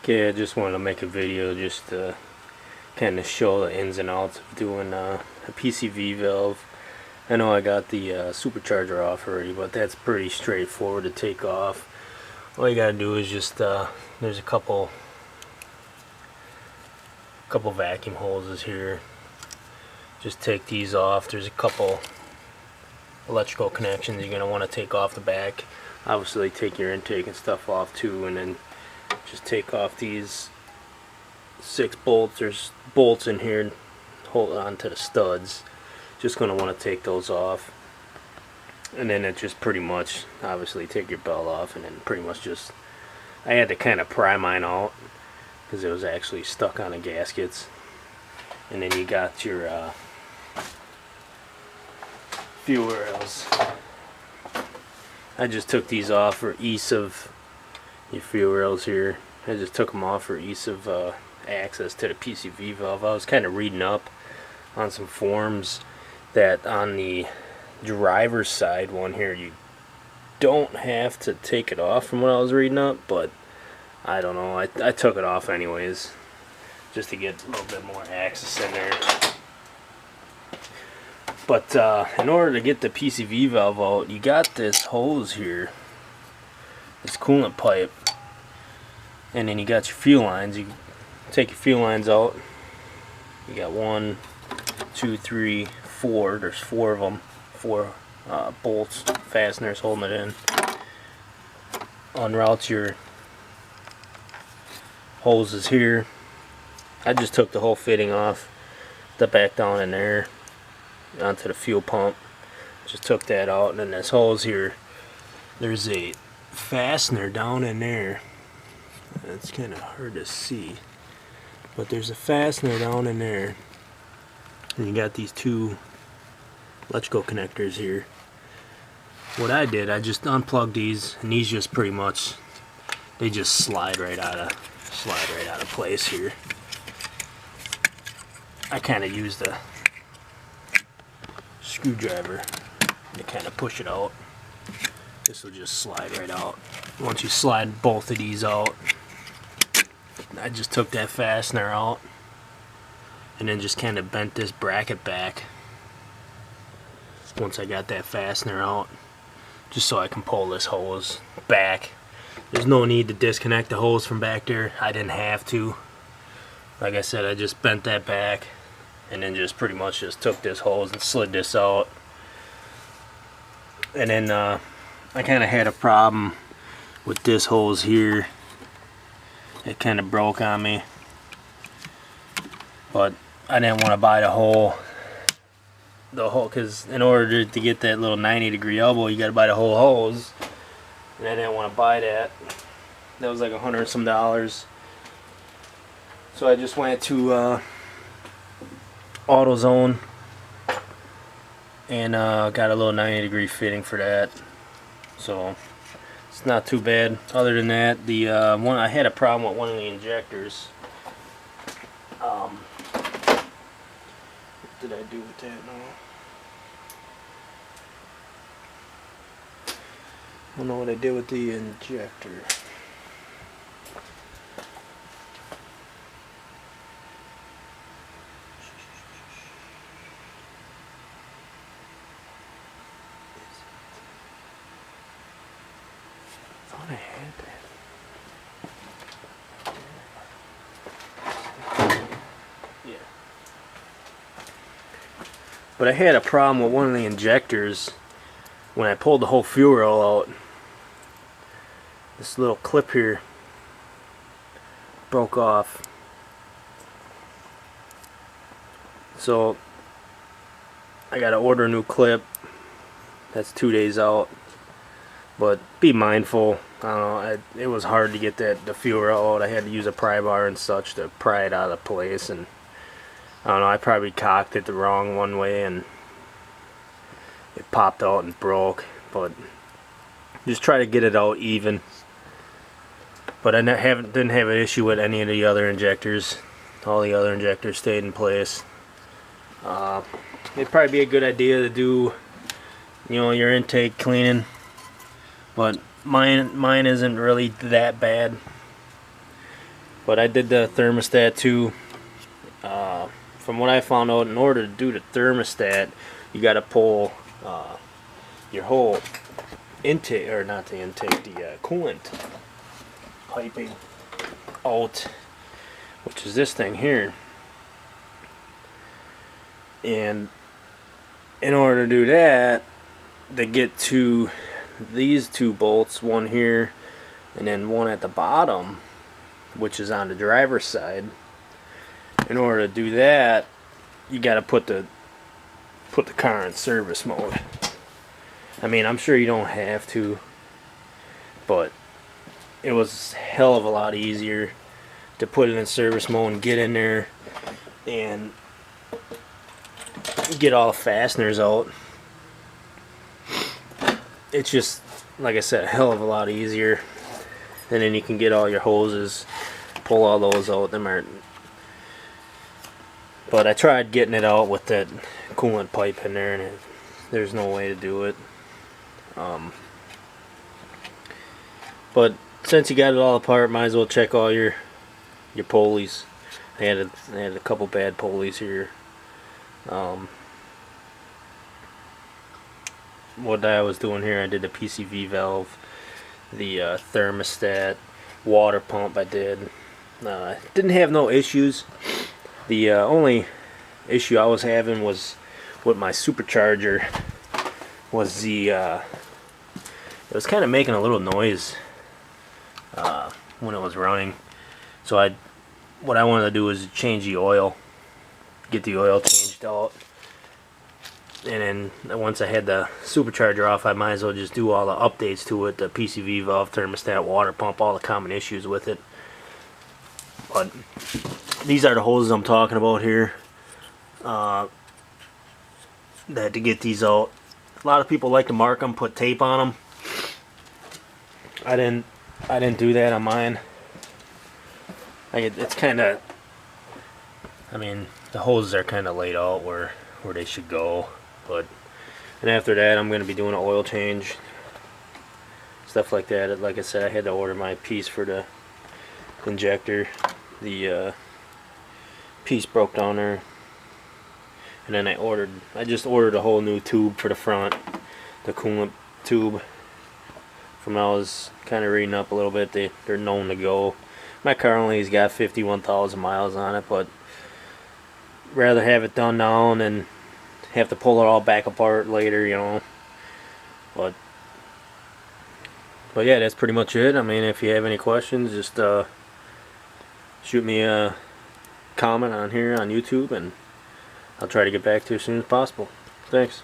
Okay, I just wanted to make a video just to kind of show the ins and outs of doing a PCV valve. I know I got the supercharger off already, but that's pretty straightforward to take off. All you gotta do is just there's a couple vacuum hoses here. Just take these off. There's a couple electrical connections you're gonna want to take off the back. Obviously, take your intake and stuff off too, and then just take off these 6 bolts. There's bolts in here and hold on to the studs. Just going to want to take those off, and then it just pretty much obviously take your belt off, and then pretty much just I had to kind of pry mine out because it was actually stuck on the gaskets. And then you got your fuel rails. I just took these off for ease of your fuel rails here. I just took them off for ease of access to the PCV valve. I was kind of reading up on some forums that on the driver's side one here you don't have to take it off from what I was reading up, but I don't know. I took it off anyways just to get a little bit more access in there. But in order to get the PCV valve out, you got this hose here, this coolant pipe, and then you got your fuel lines. You take your fuel lines out. You got 1, 2, 3, 4. There's 4 of them. 4 bolts, fasteners holding it in. Unroute your hoses here. I just took the whole fitting off, the back down in there onto the fuel pump. Just took that out, and then this hose here, there's a fastener down in there. It's kind of hard to see, but there's a fastener down in there, and you got these 2 electrical connectors here. What I did, I just unplugged these, and these just pretty much they just slide right out of place here. I kind of used a screwdriver to kind of push it out. This will just slide right out. Once you slide both of these out, I just took that fastener out and then just kind of bent this bracket back once I got that fastener out, just so I can pull this hose back. There's no need to disconnect the hose from back there. I didn't have to. Like I said, I just bent that back and then just pretty much just took this hose and slid this out. And then I kind of had a problem with this hose here. It kind of broke on me, but I didn't want to buy the whole because in order to get that little 90-degree elbow, you got to buy the whole hose, and I didn't want to buy that. That was like $100 some. So I just went to AutoZone and got a little 90-degree fitting for that. So it's not too bad. Other than that, the one I had a problem with one of the injectors. What did I do with that now? I don't know what I did with the injector. I thought I had that. Yeah. But I had a problem with one of the injectors when I pulled the whole fuel rail out. This little clip here broke off. So I gotta order a new clip. That's 2 days out. But be mindful. I don't know, it was hard to get the fuel rail out. I had to use a pry bar and such to pry it out of place, and I don't know, I probably cocked it the wrong one way and it popped out and broke. But just try to get it out even. But I didn't have an issue with any of the other injectors. All the other injectors stayed in place. It'd probably be a good idea to do, your intake cleaning, but mine isn't really that bad. But I did the thermostat too. From what I found out, in order to do the thermostat, you got to pull your whole intake, or not the intake, the coolant piping out, which is this thing here. And in order to do that, they get to these two bolts, one here and then one at the bottom, which is on the driver's side. In order to do that, you got to put the car in service mode. I mean, I'm sure you don't have to, but it was a hell of a lot easier to put it in service mode and get in there and get all the fasteners out. It's just, like I said, a hell of a lot easier. And then you can get all your hoses, pull all those out. But I tried getting it out with that coolant pipe in there, and there's no way to do it. But since you got it all apart, might as well check all your pulleys. I had a couple bad pulleys here. What I was doing here, I did the PCV valve, the thermostat, water pump. I didn't have no issues. The only issue I was having was with my supercharger. Was it was kind of making a little noise when it was running. So what I wanted to do was change the oil, get the oil changed out. And then once I had the supercharger off, I might as well just do all the updates to it, the PCV valve, thermostat, water pump, all the common issues with it. But these are the hoses I'm talking about here. That to get these out. A lot of people like to mark them, put tape on them. I didn't do that on mine. It's kind of, I mean, the hoses are kind of laid out where they should go. And after that, I'm going to be doing an oil change, stuff like that. Like I said, I had to order my piece for the injector. The piece broke down there, and then I just ordered a whole new tube for the front, the coolant tube. From I was kind of reading up a little bit, they're known to go. My car only has got 51,000 miles on it, but rather have it done now than have to pull it all back apart later, you know. But yeah, that's pretty much it. I mean, if you have any questions, just shoot me a comment on here on YouTube, and I'll try to get back to you as soon as possible. Thanks.